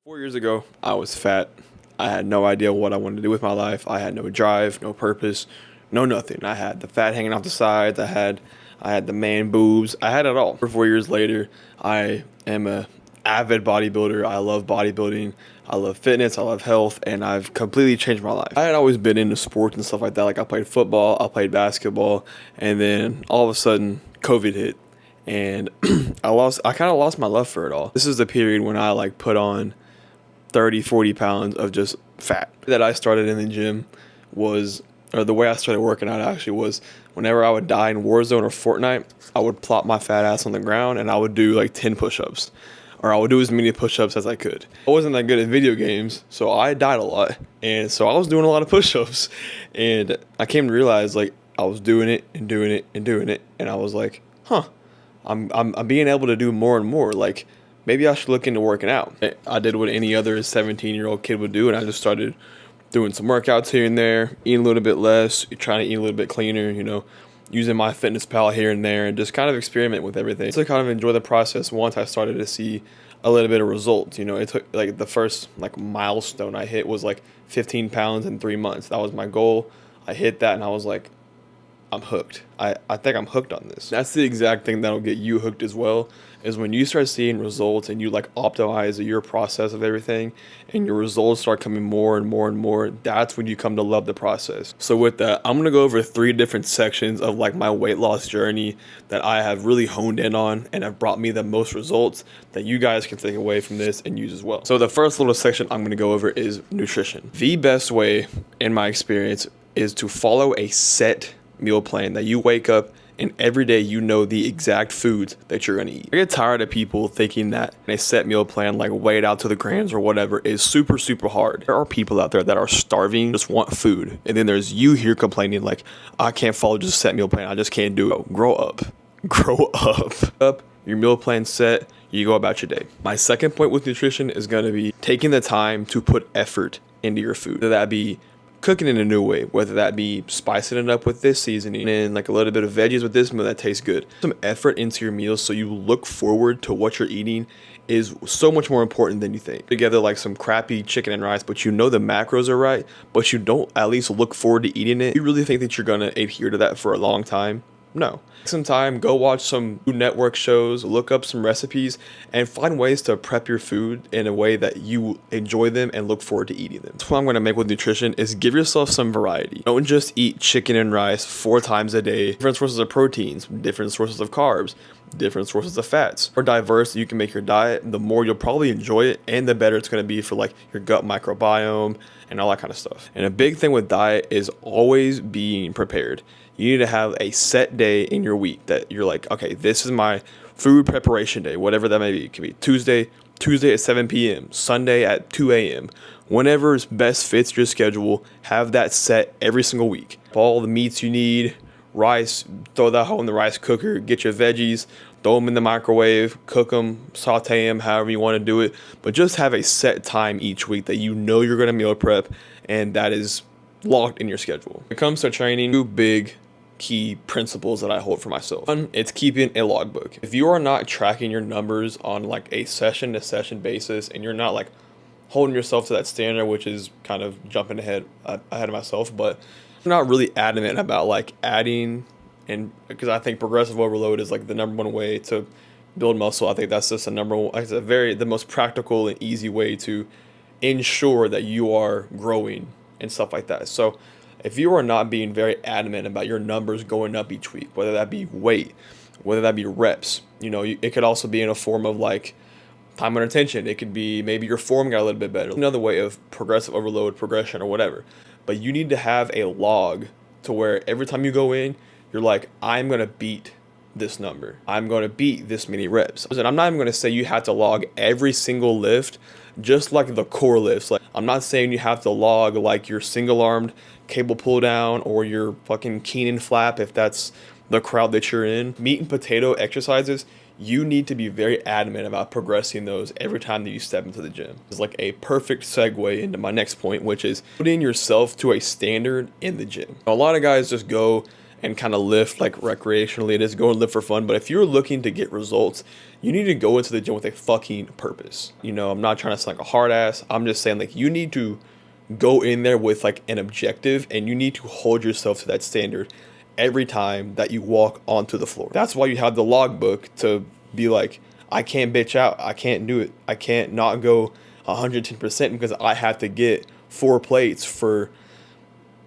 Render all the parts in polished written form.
4 years ago, I was fat. I had no idea what I wanted to do with my life. I had no drive, no purpose, no nothing. I had the fat hanging off the sides. I had the man boobs. I had it all. 4 years later, I am a avid bodybuilder. I love bodybuilding. I love fitness. I love health, and I've completely changed my life. I had always been into sports and stuff like that. Like I played football, I played basketball, and then all of a sudden, COVID hit, and I kind of lost my love for it all. This is the period when I like put on 30, 40 pounds of just fat. That I started in the gym was, or the way I started working out actually was, whenever I would die in Warzone or Fortnite, I would plop my fat ass on the ground and I would do like 10 push-ups. Or I would do as many push-ups as I could. I wasn't that good at video games, so I died a lot. And so I was doing a lot of push-ups. And I came to realize like I was doing it and doing it and doing it. And I was like, I'm being able to do more and more. Like, maybe I should look into working out. I did what any other 17-year-old kid would do, and I just started doing some workouts here and there, eating a little bit less, trying to eat a little bit cleaner, using my fitness pal here and there, and just kind of experiment with everything. So I kind of enjoy the process once I started to see a little bit of results. It took like the first like milestone I hit was like 15 pounds in 3 months. That was my goal. I hit that and I was like, I'm hooked. I think I'm hooked on this. That's the exact thing that'll get you hooked as well, is when you start seeing results and you like optimize your process of everything and your results start coming more and more and more, that's when you come to love the process. So with that, I'm going to go over 3 different sections of like my weight loss journey that I have really honed in on and have brought me the most results that you guys can take away from this and use as well. So the first little section I'm going to go over is nutrition. The best way, in my experience, is to follow a set meal plan that you wake up and every day you know the exact foods that you're going to eat. I get tired of people thinking that a set meal plan, like weighed out to the grams or whatever, is super, super hard. There are people out there that are starving, just want food. And then there's you here complaining like, I can't follow just a set meal plan. I just can't do it. Grow up. Grow up. Your meal plan set, you go about your day. My second point with nutrition is going to be taking the time to put effort into your food. Whether that be cooking in a new way, whether that be spicing it up with this seasoning and like a little bit of veggies with this meal that tastes good. Some effort into your meals so you look forward to what you're eating is so much more important than you think. Together like some crappy chicken and rice, but the macros are right, but you don't at least look forward to eating it. You really think that you're gonna adhere to that for a long time? No. Take some time, go watch some Food Network shows, look up some recipes, and find ways to prep your food in a way that you enjoy them and look forward to eating them. That's what I'm going to make with nutrition is give yourself some variety. Don't just eat chicken and rice 4 times a day. Different sources of proteins, different sources of carbs, different sources of fats. The more diverse you can make your diet, the more you'll probably enjoy it and the better it's going to be for like your gut microbiome and all that kind of stuff. And a big thing with diet is always being prepared. You need to have a set day in your week that you're like, okay, this is my food preparation day, whatever that may be. It could be Tuesday at 7 p.m., Sunday at 2 a.m. Whenever best fits your schedule, have that set every single week. All the meats you need, rice, throw that whole in the rice cooker, get your veggies, throw them in the microwave, cook them, saute them, however you want to do it. But just have a set time each week that you know you're going to meal prep and that is locked in your schedule. When it comes to training, 2 big key principles that I hold for myself. One, it's keeping a logbook. If you are not tracking your numbers on like a session to session basis and you're not like holding yourself to that standard, which is kind of jumping ahead of myself, but I'm not really adamant about like adding, and because I think progressive overload is like the number one way to build muscle. I think that's just the most practical and easy way to ensure that you are growing and stuff like that. So if you are not being very adamant about your numbers going up each week, whether that be weight, whether that be reps, it could also be in a form of like time under tension. It could be maybe your form got a little bit better. Another way of progressive overload progression or whatever. But you need to have a log to where every time you go in, you're like, I'm going to beat this number. I'm going to beat this many reps. And I'm not even going to say you have to log every single lift, just like the core lifts. Like, I'm not saying you have to log like your single armed cable pull down or your fucking Keenan flap if that's the crowd that you're in. Meat and potato exercises, you need to be very adamant about progressing those every time that you step into the gym. It's like a perfect segue into my next point, which is putting yourself to a standard in the gym. A lot of guys just go and kind of lift like recreationally. It is go and lift for fun. But if you're looking to get results, you need to go into the gym with a fucking purpose. You know, I'm not trying to sound like a hard ass. I'm just saying like you need to go in there with like an objective, and you need to hold yourself to that standard every time that you walk onto the floor. That's why you have the logbook, to be like, I can't bitch out. I can't do it. I can't not go 110% because I have to get 4 plates for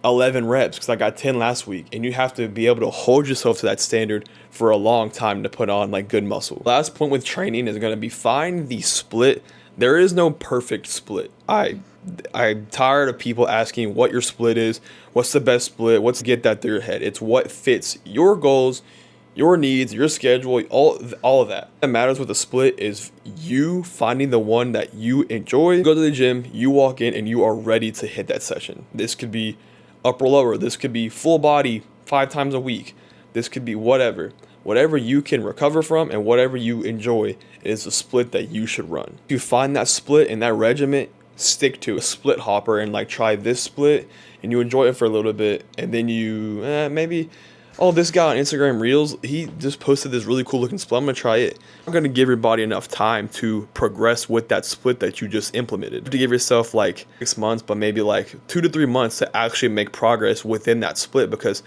11 reps because I got 10 last week. And you have to be able to hold yourself to that standard for a long time to put on like good muscle. Last point with training is going to be find the split. There is no perfect split. I'm tired of people asking what your split is, what's the best split, what's get that through your head. It's what fits your goals, your needs, your schedule, all of that. What matters with the split is you finding the one that you enjoy. You go to the gym, you walk in, and you are ready to hit that session. This could be upper lower, this could be full body 5 times a week, this could be whatever you can recover from and whatever you enjoy is the split that you should run. If you find that split and that regiment, stick to a split hopper and like try this split and you enjoy it for a little bit, and then you maybe, oh, this guy on Instagram Reels, he just posted this really cool looking split, I'm gonna try it. I'm gonna give your body enough time to progress with that split that you just implemented. You have to give yourself like 6 months, but maybe like 2 to 3 months to actually make progress within that split, because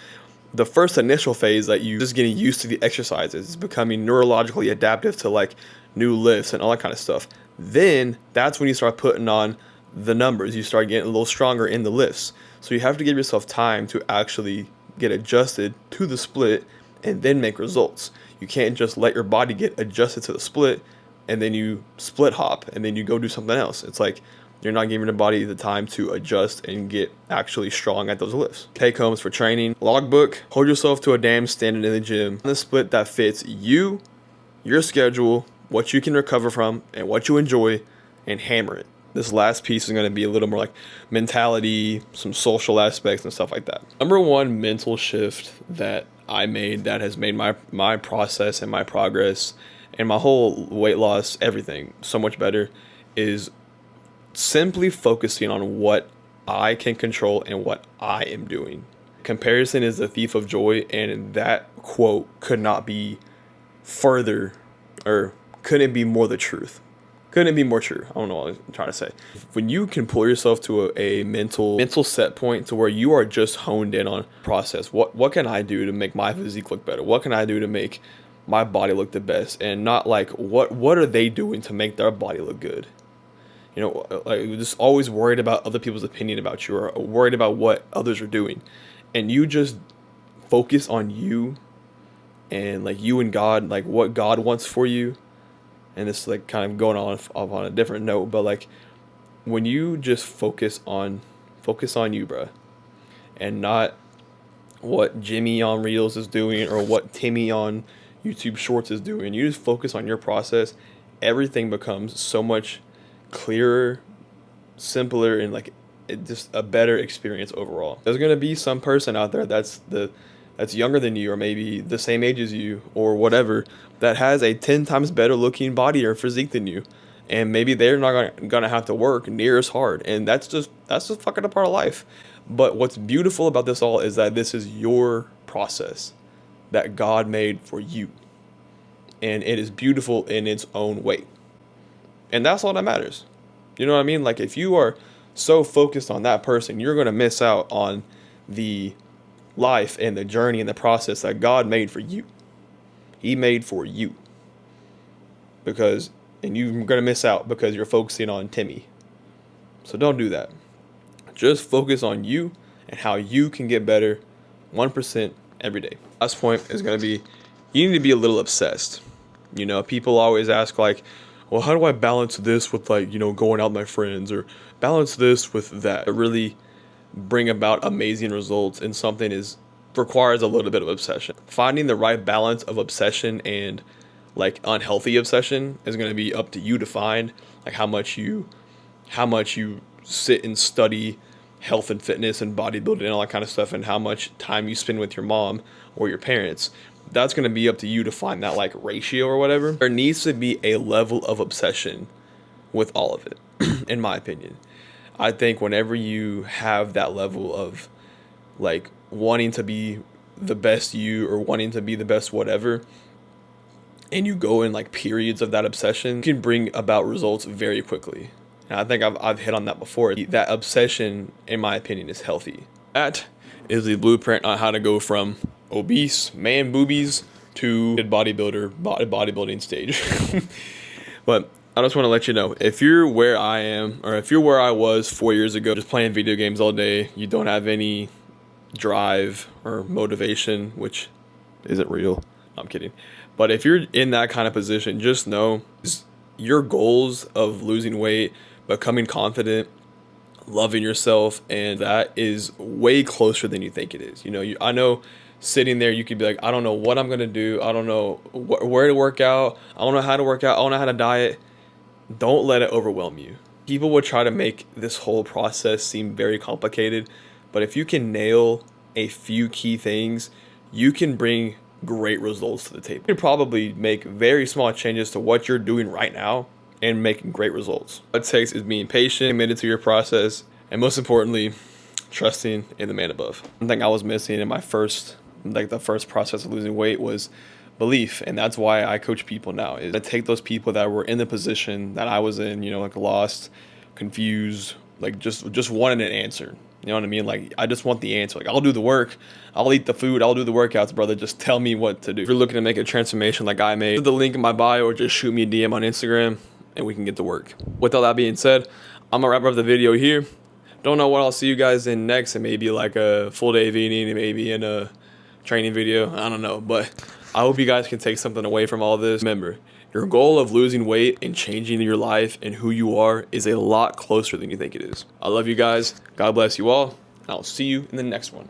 the first initial phase that you just getting used to the exercises, is becoming neurologically adaptive to like new lifts and all that kind of stuff. Then that's when you start putting on the numbers. You start getting a little stronger in the lifts. So you have to give yourself time to actually get adjusted to the split and then make results. You can't just let your body get adjusted to the split and then you split hop and then you go do something else. It's like you're not giving the body the time to adjust and get actually strong at those lifts. Take homes for training. Logbook, hold yourself to a damn standard in the gym. The split that fits you, your schedule, what you can recover from, and what you enjoy, and hammer it. This last piece is going to be a little more like mentality, some social aspects and stuff like that. Number one mental shift that I made that has made my process and my progress and my whole weight loss, everything so much better, is simply focusing on what I can control and what I am doing. Comparison is the thief of joy, and that quote could not be further, or couldn't be more the truth. Couldn't be more true. I don't know what I'm trying to say. When you can pull yourself to a mental set point to where you are just honed in on process. What can I do to make my physique look better? What can I do to make my body look the best? And not like what are they doing to make their body look good? You know, like just always worried about other people's opinion about you, or worried about what others are doing. And you just focus on you and like you and God, like what God wants for you. And it's like kind of going off on a different note, but like when you just focus on you, bro, and not what Jimmy on Reels is doing or what Timmy on YouTube Shorts is doing, you just focus on your process, everything becomes so much clearer, simpler, and like just a better experience overall. There's gonna be some person out there that's younger than you, or maybe the same age as you, or whatever, that has a 10 times better looking body or physique than you, and maybe they're not gonna have to work near as hard, and that's just fucking a part of life. But what's beautiful about this all is that this is your process that God made for you, and it is beautiful in its own way. And that's all that matters. You know what I mean? Like if you are so focused on that person, you're going to miss out on the life and the journey and the process that God made for you. He made for you. And you're going to miss out because you're focusing on Timmy. So don't do that. Just focus on you and how you can get better 1% every day. Last point is going to be, you need to be a little obsessed. You know, people always ask like, well, how do I balance this with like, you know, going out with my friends, or balance this with that? To really bring about amazing results in something requires a little bit of obsession. Finding the right balance of obsession and like unhealthy obsession is going to be up to you to find, like how much you sit and study health and fitness and bodybuilding and all that kind of stuff, and how much time you spend with your mom or your parents. That's going to be up to you to find that like ratio or whatever. There needs to be a level of obsession with all of it, in my opinion. I think whenever you have that level of like wanting to be the best you or wanting to be the best whatever, and you go in like periods of that obsession, you can bring about results very quickly. And I think I've hit on that before. That obsession, in my opinion, is healthy. That is the blueprint on how to go from obese man boobies to bodybuilding stage. But I just want to let you know, if you're where I am, or if you're where I was 4 years ago, just playing video games all day, you don't have any drive or motivation, which isn't real. No, I'm kidding. But if you're in that kind of position, just know your goals of losing weight, becoming confident, loving yourself, and that is way closer than you think it is. I know sitting there, you could be like, I don't know what I'm going to do. I don't know where to work out. I don't know how to work out. I don't know how to diet. Don't let it overwhelm you. People will try to make this whole process seem very complicated, but if you can nail a few key things, you can bring great results to the table. You can probably make very small changes to what you're doing right now and making great results. What it takes is being patient, committed to your process, and most importantly, trusting in the man above. One thing I was missing in my the first process of losing weight was belief, and that's why I coach people now. Is to take those people that were in the position that I was in, like lost, confused, like just wanted an answer. You know what I mean? Like, I just want the answer. Like, I'll do the work. I'll eat the food. I'll do the workouts, brother. Just tell me what to do. If you're looking to make a transformation like I made, the link in my bio, or just shoot me a DM on Instagram and we can get to work. With all that being said, I'm gonna wrap up the video here. Don't know what I'll see you guys in next. It may be like a full day of eating. It may be in a training video. I don't know. But I hope you guys can take something away from all this. Remember, your goal of losing weight and changing your life and who you are is a lot closer than you think it is. I love you guys. God bless you all. And I'll see you in the next one.